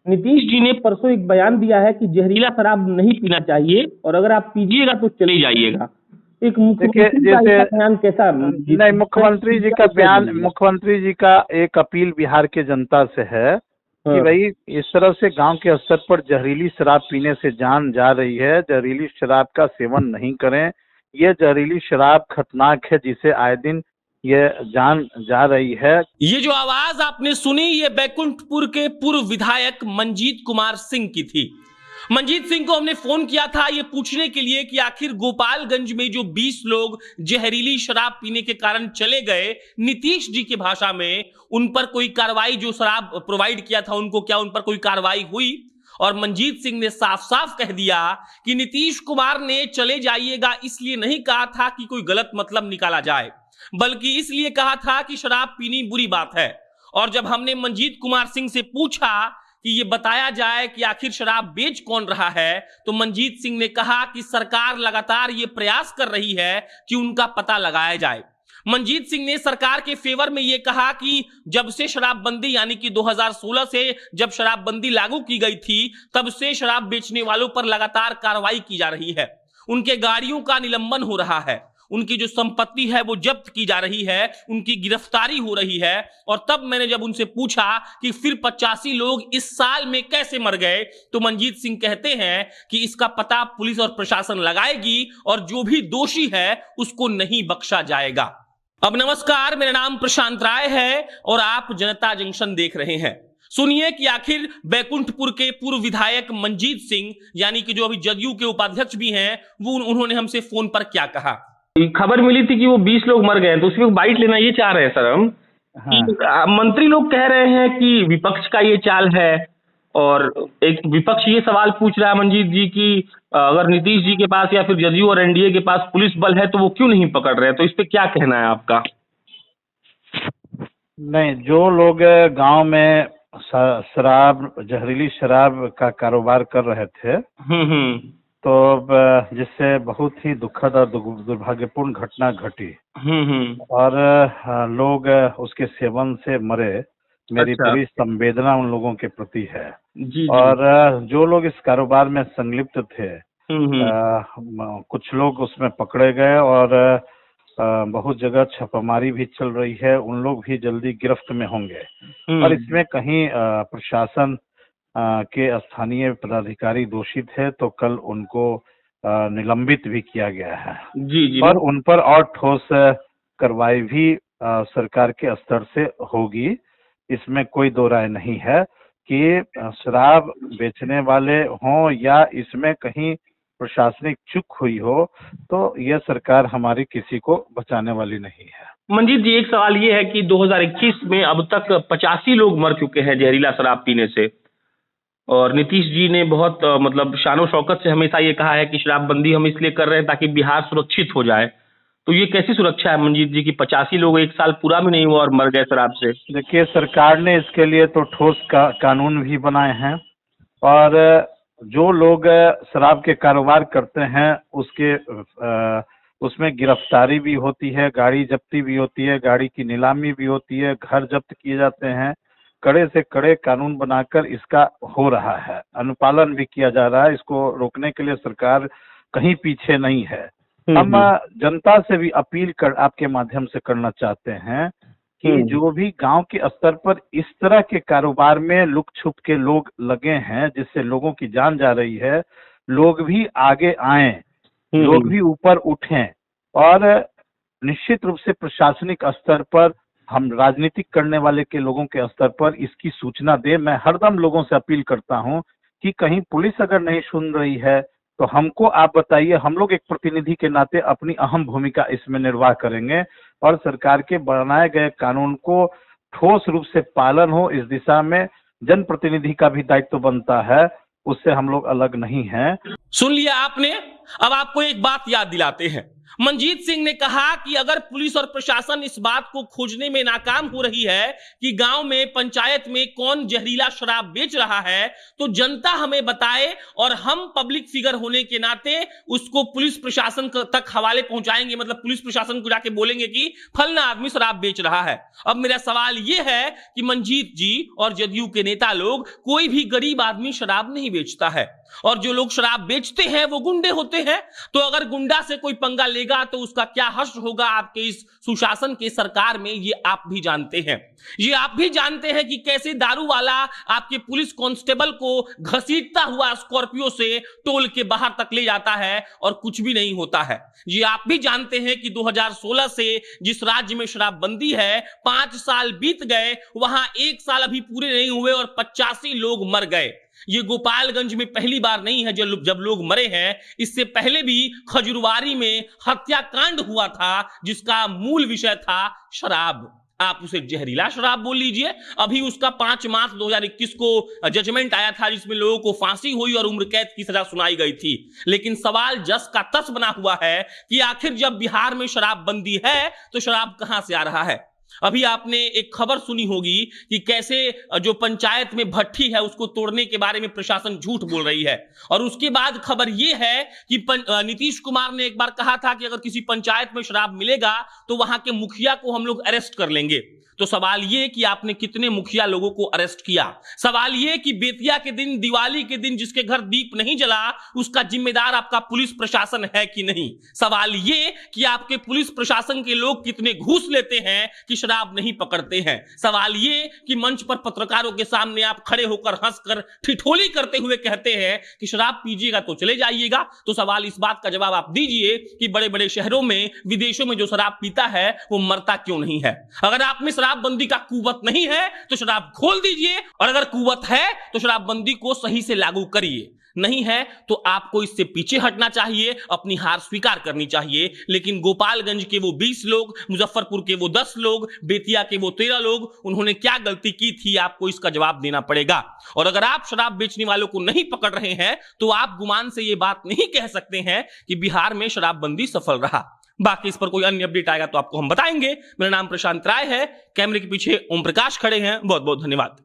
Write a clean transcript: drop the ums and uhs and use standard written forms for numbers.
नीतीश जी ने परसों एक बयान दिया है कि जहरीला शराब नहीं पीना चाहिए और अगर आप पीजिएगा तो चले जाइएगा। एक मुख्यमंत्री का ऐसा बयान कैसा? नहीं, मुख्यमंत्री जी का एक अपील बिहार के जनता से है कि भाई इस तरह से गांव के स्तर पर जहरीली शराब पीने से जान जा रही है। जहरीली शराब का सेवन नहीं करें। ये जहरीली शराब खतरनाक है जिसे आए दिन ये जान जा रही है। ये जो आवाज आपने सुनी ये बैकुंठपुर के पूर्व विधायक मंजीत कुमार सिंह की थी। मंजीत सिंह को हमने फोन किया था ये पूछने के लिए कि आखिर गोपालगंज में जो 20 लोग जहरीली शराब पीने के कारण चले गए, नीतीश जी की भाषा में उन पर कोई कार्रवाई, जो शराब प्रोवाइड किया था उनको, क्या उन पर कोई कार्रवाई हुई? और मंजीत सिंह ने साफ साफ कह दिया कि नीतीश कुमार ने चले जाइएगा इसलिए नहीं कहा था कि कोई गलत मतलब निकाला जाए, बल्कि इसलिए कहा था कि शराब पीनी बुरी बात है। और जब हमने मंजीत कुमार सिंह से पूछा कि ये बताया जाए कि आखिर शराब बेच कौन रहा है, तो मंजीत सिंह ने कहा कि सरकार लगातार ये प्रयास कर रही है कि उनका पता लगाया जाए। मंजीत सिंह ने सरकार के फेवर में ये कहा कि जब से शराबबंदी यानी कि 2016 से जब शराबबंदी लागू की गई थी तब से शराब बेचने वालों पर लगातार कार्रवाई की जा रही है, उनके गाड़ियों का निलंबन हो रहा है, उनकी जो संपत्ति है वो जब्त की जा रही है, उनकी गिरफ्तारी हो रही है। और तब मैंने जब उनसे पूछा कि फिर 85 लोग इस साल में कैसे मर गए, तो मंजीत सिंह कहते हैं कि इसका पता पुलिस और प्रशासन लगाएगी और जो भी दोषी है उसको नहीं बख्शा जाएगा। अब नमस्कार, मेरा नाम प्रशांत राय है और आप जनता जंक्शन देख रहे हैं। सुनिए कि आखिर बैकुंठपुर के पूर्व विधायक मंजीत सिंह यानी कि जो अभी जदयू के उपाध्यक्ष भी हैं, वो उन्होंने हमसे फोन पर क्या कहा। खबर मिली थी कि वो 20 लोग मर गए, तो उसमें बाइट लेना ये चाह रहे हैं सर हम कि मंत्री लोग कह रहे हैं कि विपक्ष का ये चाल है, और एक विपक्ष ये सवाल पूछ रहा है मंजीत जी की अगर नीतीश जी के पास या फिर जदयू और एनडीए के पास पुलिस बल है तो वो क्यों नहीं पकड़ रहे हैं, तो इस पे क्या कहना है आपका? नहीं, जो लोग गांव में शराब, जहरीली शराब का कारोबार कर रहे थे, तो जिससे बहुत ही दुखद और दुर्भाग्यपूर्ण घटना घटी और लोग उसके सेवन से मरे, मेरी पूरी संवेदना उन लोगों के प्रति है। जी। और जो लोग इस कारोबार में संलिप्त थे, कुछ लोग उसमें पकड़े गए और बहुत जगह छापामारी भी चल रही है, उन लोग भी जल्दी गिरफ्त में होंगे। और इसमें कहीं प्रशासन के स्थानीय पदाधिकारी दोषी थे तो कल उनको निलंबित भी किया गया है। जी। और उन पर और ठोस कार्रवाई भी सरकार के स्तर से होगी, इसमें कोई दो राय नहीं है कि शराब बेचने वाले हों या इसमें कहीं प्रशासनिक चूक हुई हो, तो यह सरकार हमारी किसी को बचाने वाली नहीं है। मंजीत जी, एक सवाल ये है कि 2021 में अब तक 85 लोग मर चुके हैं जहरीला शराब पीने से, और नीतीश जी ने बहुत मतलब शानो शौकत से हमेशा ये कहा है कि शराबबंदी हम इसलिए कर रहे हैं ताकि बिहार सुरक्षित हो जाए, तो ये कैसी सुरक्षा है मंजीत जी की 85 लोग एक साल पूरा भी नहीं हुआ और मर गए शराब से? देखिए, सरकार ने इसके लिए तो ठोस कानून भी बनाए हैं, और जो लोग शराब के कारोबार करते हैं उसमें गिरफ्तारी भी होती है, गाड़ी जब्ती भी होती है, गाड़ी की नीलामी भी होती है, घर जब्त किए जाते हैं। कड़े से कड़े कानून बनाकर इसका हो रहा है, अनुपालन भी किया जा रहा है। इसको रोकने के लिए सरकार कहीं पीछे नहीं है। हम जनता से भी अपील आपके माध्यम से करना चाहते हैं कि जो भी गांव के स्तर पर इस तरह के कारोबार में लुक छुप के लोग लगे हैं जिससे लोगों की जान जा रही है, लोग भी आगे आएं, लोग भी ऊपर उठें, और निश्चित रूप से प्रशासनिक स्तर पर, हम राजनीतिक करने वाले के लोगों के स्तर पर इसकी सूचना दे। मैं हरदम लोगों से अपील करता हूं कि कहीं पुलिस अगर नहीं सुन रही है तो हमको आप बताइए, हम लोग एक प्रतिनिधि के नाते अपनी अहम भूमिका इसमें निर्वाह करेंगे और सरकार के बनाए गए कानून को ठोस रूप से पालन हो, इस दिशा में जनप्रतिनिधि का भी दायित्व बनता है, उससे हम लोग अलग नहीं हैं। सुन लिया आपने, अब आपको एक बात याद दिलाते हैं। मंजीत सिंह ने कहा कि अगर पुलिस और प्रशासन इस बात को खोजने में नाकाम हो रही है कि गांव में, पंचायत में कौन जहरीला शराब बेच रहा है, तो जनता हमें बताए और हम पब्लिक फिगर होने के नाते उसको पुलिस प्रशासन तक हवाले पहुंचाएंगे। मतलब पुलिस प्रशासन को जाके बोलेंगे कि फलना आदमी शराब बेच रहा है। अब मेरा सवाल यह है कि मंजीत जी और जदयू के नेता लोग, कोई भी गरीब आदमी शराब नहीं बेचता है, और जो लोग शराब बेचते हैं वो गुंडे होते हैं। तो अगर गुंडा से कोई पंगा लेगा तो उसका क्या हश्र होगा आपके इस सुशासन के सरकार में, ये आप भी जानते हैं। ये आप भी जानते हैं कि कैसे दारू वाला आपके पुलिस कांस्टेबल को घसीटता हुआ स्कॉर्पियो से टोल के बाहर तक ले जाता है और कुछ भी नहीं होता है। ये आप भी जानते हैं कि 2016 से जिस राज्य में शराबबंदी है, 5 साल बीत गए, वहां 1 साल अभी पूरे नहीं हुए और 85 लोग मर गए। ये गोपालगंज में पहली बार नहीं है जब लोग मरे हैं। इससे पहले भी खजुरवारी में हत्याकांड हुआ था, जिसका मूल विषय था शराब। आप उसे जहरीला शराब बोल लीजिए। अभी उसका 5 मार्च 2021 को जजमेंट आया था, जिसमें लोगों को फांसी हुई और उम्र कैद की सजा सुनाई गई थी। लेकिन सवाल जस का तस बना हुआ है कि आखिर जब बिहार में शराबबंदी है तो शराब कहां से आ रहा है। अभी आपने एक खबर सुनी होगी कि कैसे जो पंचायत में भट्ठी है उसको तोड़ने के बारे में प्रशासन झूठ बोल रही है। और उसके बाद खबर यह है कि नीतीश कुमार ने एक बार कहा था कि अगर किसी पंचायत में शराब मिलेगा तो वहां के मुखिया को हम लोग अरेस्ट कर लेंगे। तो सवाल यह कि आपने कितने मुखिया लोगों को अरेस्ट किया। सवाल यह कि बेतिया के दिन, दिवाली के दिन जिसके घर दीप नहीं जला, उसका जिम्मेदार आपका पुलिस प्रशासन है कि नहीं। सवाल यह कि आपके पुलिस प्रशासन के लोग कितने घूस लेते हैं कि शराब नहीं पकड़ते हैं। सवाल यह कि मंच पर पत्रकारों के सामने आप खड़े होकर हंसकर ठिठोली करते हुए कहते हैं कि शराब पीजिएगा तो चले जाइएगा। तो सवाल इस बात का जवाब आप दीजिए कि बड़े बड़े शहरों में, विदेशों में जो शराब पीता है वो मरता क्यों नहीं है। अगर आप में शराबबंदी का कुव्वत नहीं है तो शराब खोल दीजिए, और अगर कुव्वत है तो शराबबंदी को सही से लागू करिए। नहीं है तो आपको इससे पीछे हटना चाहिए, अपनी हार स्वीकार करनी चाहिए। लेकिन गोपालगंज के वो 20 लोग, मुजफ्फरपुर के वो 10 लोग, बेतिया के वो 13 लोग, उन्होंने क्या गलती की थी, आपको इसका जवाब देना पड़ेगा। और अगर आप शराब बेचने वालों को नहीं पकड़ रहे हैं तो आप गुमान से ये बात नहीं कह सकते हैं कि बिहार में शराबबंदी सफल रहा। बाकी इस पर कोई अन्य अपडेट आएगा तो आपको हम बताएंगे। मेरा नाम प्रशांत राय है, कैमरे के पीछे ओम प्रकाश खड़े हैं। बहुत बहुत धन्यवाद।